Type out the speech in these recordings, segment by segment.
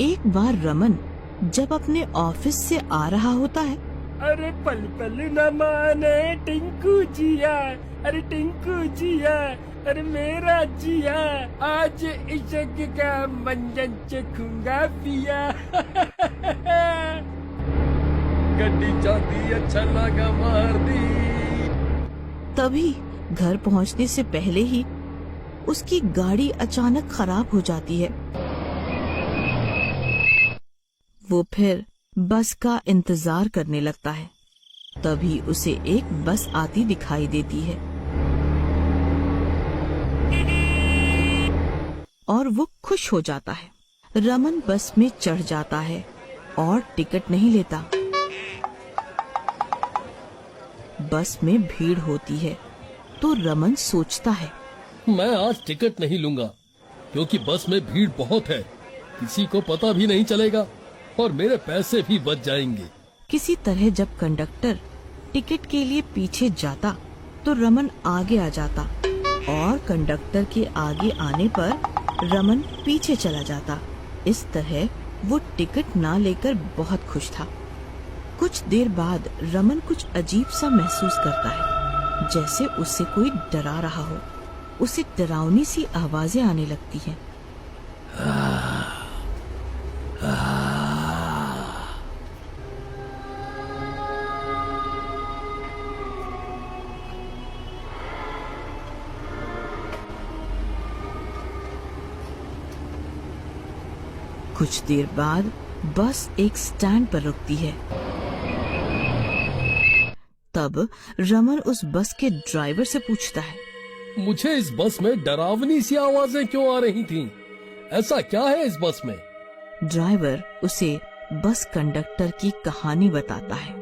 एक बार रमन जब अपने ऑफिस से आ रहा होता है, अरे पल पल न माने टिंकू जिया, अरे टिंकू जिया, अरे मेरा जिया, आज इश्क का मंजन चखूंगा पिया। गड्डी जाती अच्छा लगा मार दी। तभी घर पहुंचने से पहले ही उसकी गाड़ी अचानक खराब हो जाती है। वो फिर बस का इंतजार करने लगता है। तभी उसे एक बस आती दिखाई देती है और वो खुश हो जाता है। रमन बस में चढ़ जाता है और टिकट नहीं लेता। बस में भीड़ होती है तो रमन सोचता है, मैं आज टिकट नहीं लूंगा क्योंकि बस में भीड़ बहुत है, किसी को पता भी नहीं चलेगा और मेरे पैसे भी बच जाएंगे। किसी तरह जब कंडक्टर टिकट के लिए पीछे जाता तो रमन आगे आ जाता और कंडक्टर के आगे आने पर रमन पीछे चला जाता। इस तरह वो टिकट ना लेकर बहुत खुश था। कुछ देर बाद रमन कुछ अजीब सा महसूस करता है, जैसे उससे कोई डरा रहा हो। उसे डरावनी सी आवाजें आने लगती हैं। कुछ देर बाद बस एक स्टैंड पर रुकती है। तब रमन उस बस के ड्राइवर से पूछता है, मुझे इस बस में डरावनी सी आवाजें क्यों आ रही थीं? ऐसा क्या है इस बस में? ड्राइवर उसे बस कंडक्टर की कहानी बताता है।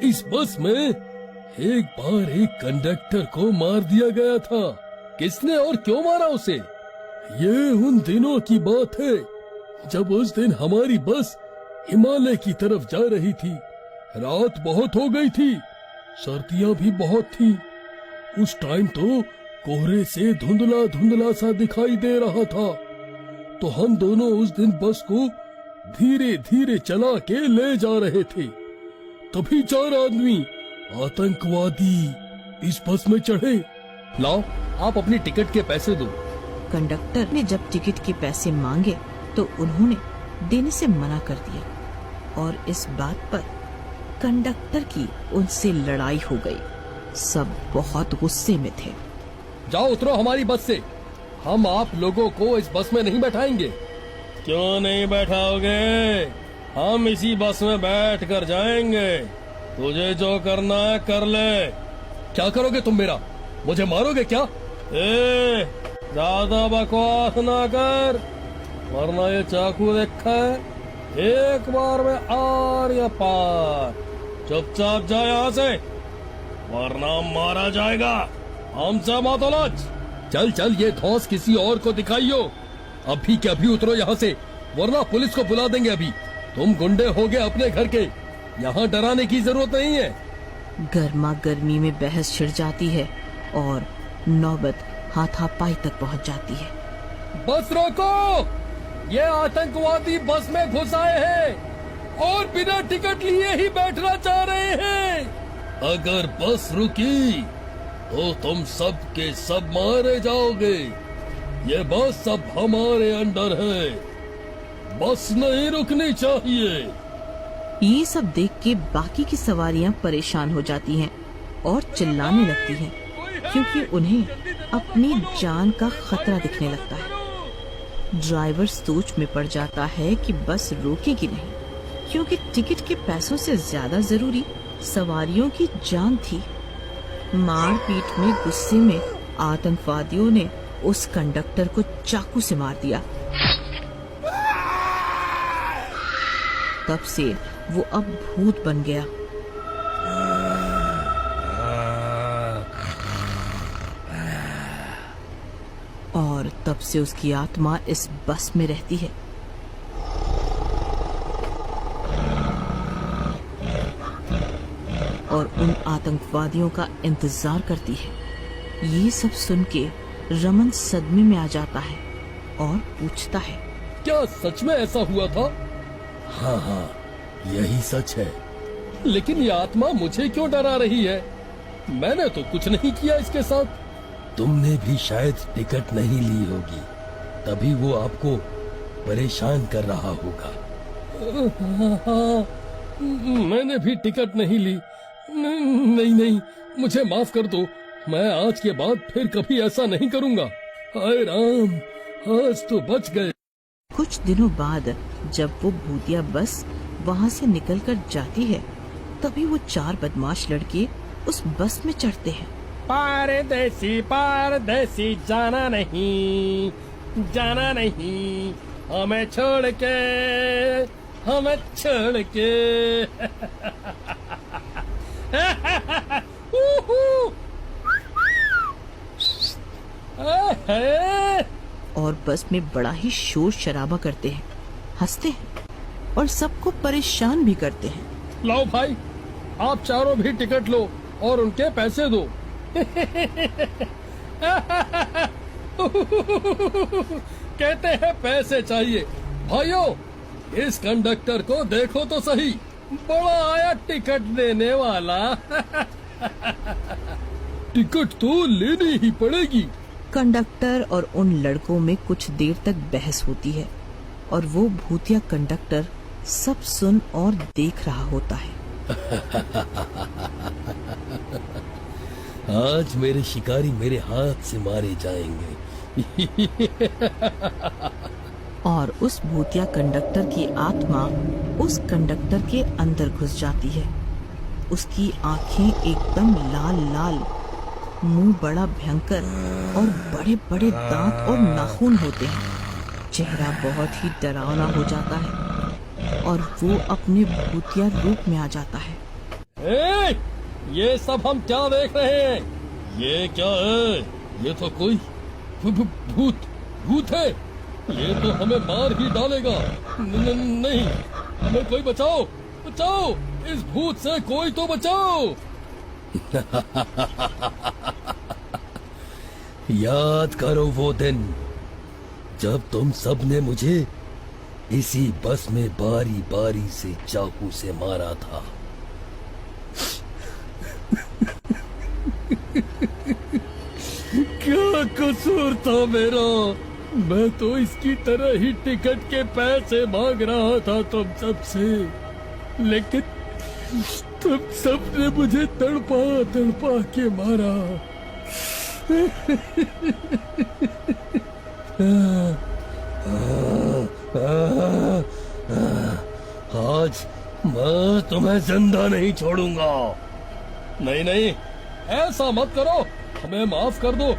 इस बस में एक बार एक कंडक्टर को मार दिया गया था। किसने और क्यों मारा उसे? ये उन दिनों की बात है जब उस दिन हमारी बस हिमालय की तरफ जा रही थी। रात बहुत हो गई थी, सर्दियां भी बहुत थी। उस टाइम तो कोहरे से धुंधला धुंधला सा दिखाई दे रहा था। तो हम दोनों उस दिन बस को धीरे धीरे चला के ले जा रहे थे। तभी 4 आदमी आतंकवादी इस बस में चढ़े। लाओ, आप अपनी टिकट के पैसे दो। कंडक्टर ने जब टिकट के पैसे मांगे तो उन्होंने देने से मना कर दिया और इस बात पर कंडक्टर की उनसे लड़ाई हो गई। सब बहुत गुस्से में थे। जाओ उतरो हमारी बस से, हम आप लोगों को इस बस में नहीं बैठाएंगे। क्यों नहीं बैठाओगे? हम इसी बस में बैठ कर जाएंगे। तुझे जो करना है कर ले। क्या करोगे तुम मेरा? मुझे मारोगे क्या? ज्यादा बकवास ना कर, वरना ये चाकू देखा है, एक बार में आर या पार। चुपचाप जा यहाँ से, वरना मारा जाएगा। हमसे मत उलझ। चल चल, ये धौंस किसी और को दिखाइयो। अभी के अभी उतरो यहाँ से, वरना पुलिस को बुला देंगे। अभी तुम गुंडे हो गए अपने घर के, यहाँ डराने की जरूरत नहीं है। गर्मा गर्मी में बहस छिड़ जाती है और नौबत हाथापाई तक पहुँच जाती है। बस रोको, ये आतंकवादी बस में घुस आए हैं और बिना टिकट लिए ही बैठना चाह रहे हैं। अगर बस रुकी तो तुम सब के सब मारे जाओगे। ये बस अब हमारे अंडर है, बस नहीं रुकनी चाहिए। ये सब देख के बाकी की सवारियां परेशान हो जाती हैं और चिल्लाने लगती हैं, क्योंकि उन्हें अपनी जान का खतरा दिखने लगता है। ड्राइवर सोच में पड़ जाता है कि बस रोकेगी नहीं, क्योंकि टिकट के पैसों से ज्यादा जरूरी सवारियों की जान थी। मारपीट में गुस्से में आतंकवादियों ने उस कंडक्टर को चाकू से मार दिया। तब से वो अब भूत बन गया। और तब से उसकी आत्मा इस बस में रहती है। और उन आतंकवादियों का इंतजार करती है। ये सब सुन के रमन सदमे में आ जाता है और पूछता है, क्या सच में ऐसा हुआ था? हाँ हाँ, यही सच है। लेकिन ये आत्मा मुझे क्यों डरा रही है? मैंने तो कुछ नहीं किया इसके साथ। तुमने भी शायद टिकट नहीं ली होगी, तभी वो आपको परेशान कर रहा होगा। हाँ, मैंने भी टिकट नहीं ली। नहीं नहीं, मुझे माफ कर दो। मैं आज के बाद फिर कभी ऐसा नहीं करूँगा। हाय राम, आज तो बच गए। कुछ दिनों बाद जब वो भूतिया बस वहाँ से निकलकर जाती है, तभी वो 4 बदमाश लड़के उस बस में चढ़ते हैं। पारदेसी जाना नहीं, जाना नहीं, हमें छोड़ के, हमें छोड़ के। और बस में बड़ा ही शोर शराबा करते हैं, हंसते हैं और सबको परेशान भी करते हैं। लो भाई, आप चारों भी टिकट लो और उनके पैसे दो। कहते हैं पैसे चाहिए। भाइयों, इस कंडक्टर को देखो तो सही, बड़ा आया टिकट देने वाला। टिकट तो लेनी ही पड़ेगी। कंडक्टर और उन लड़कों में कुछ देर तक बहस होती है और वो भूतिया कंडक्टर सब सुन और देख रहा होता है। आज मेरे शिकारी मेरे हाथ से मारे जाएंगे। और उस भूतिया कंडक्टर की आत्मा उस कंडक्टर के अंदर घुस जाती है। उसकी आंखें एकदम लाल लाल, मुंह बड़ा भयंकर और बड़े बड़े दांत और नाखून होते हैं। चेहरा बहुत ही डरावना हो जाता है और वो अपने भूतिया रूप में आ जाता है। ये सब हम क्या देख रहे हैं? ये क्या है? ये तो कोई भूत है। ये तो हमें मार ही डालेगा। नहीं, हमें कोई बचाओ, बचाओ, इस भूत से कोई तो बचाओ। याद करो वो दिन जब तुम सब ने मुझे इसी बस में बारी बारी से चाकू से मारा था। क्या कसूर था मेरा? मैं तो इसकी तरह ही टिकट के पैसे मांग रहा था तुम सबसे, लेकिन तुम सबने मुझे तड़पा तड़पा के मारा। आज मैं तुम्हें जिंदा नहीं छोड़ूंगा। नहीं नहीं, ऐसा मत करो, हमें माफ कर दो।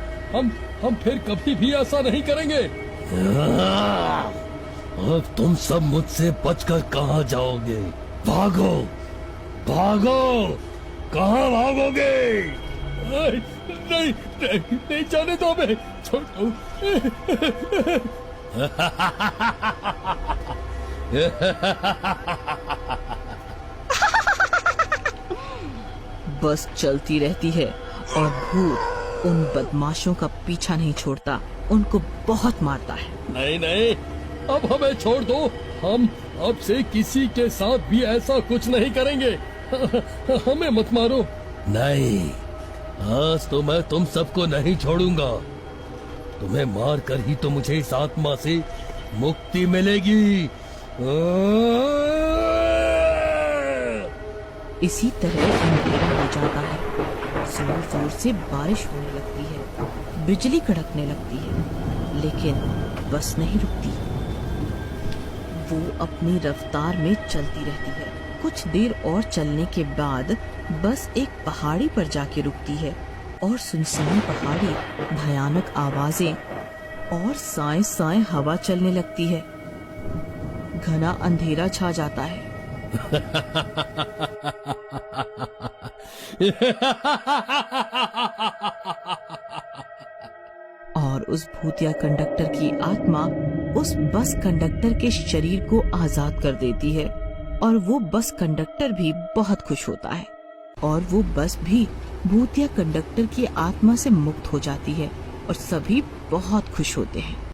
हम फिर कभी भी ऐसा नहीं करेंगे। अब तुम सब मुझसे बचकर कहाँ जाओगे? भागो, भागो, कहाँ भागोगे? नहीं, नहीं जाने दो, हमें छोड़ दो। बस चलती रहती है और भूत उन बदमाशों का पीछा नहीं छोड़ता, उनको बहुत मारता है। नहीं नहीं, अब हमें छोड़ दो। हम अब से किसी के साथ भी ऐसा कुछ नहीं करेंगे। हमें मत मारो। नहीं, आज तो मैं तुम सबको नहीं छोड़ूंगा। तुम्हें मार कर ही तो मुझे इस आत्मा से मुक्ति मिलेगी। इसी तरह अंधेरा हो जाता है। जोर जोर से बारिश होने लगती है, बिजली कड़कने लगती है, लेकिन बस नहीं रुकती। वो अपनी रफ्तार में चलती रहती है। कुछ देर और चलने के बाद बस एक पहाड़ी पर जाके रुकती है और सुनसान पहाड़ी, भयानक आवाजें और साए साए हवा चलने लगती है। घना अंधेरा छा जाता है। और उस भूतिया कंडक्टर की आत्मा उस बस कंडक्टर के शरीर को आजाद कर देती है और वो बस कंडक्टर भी बहुत खुश होता है और वो बस भी भूतिया कंडक्टर की आत्मा से मुक्त हो जाती है और सभी बहुत खुश होते हैं।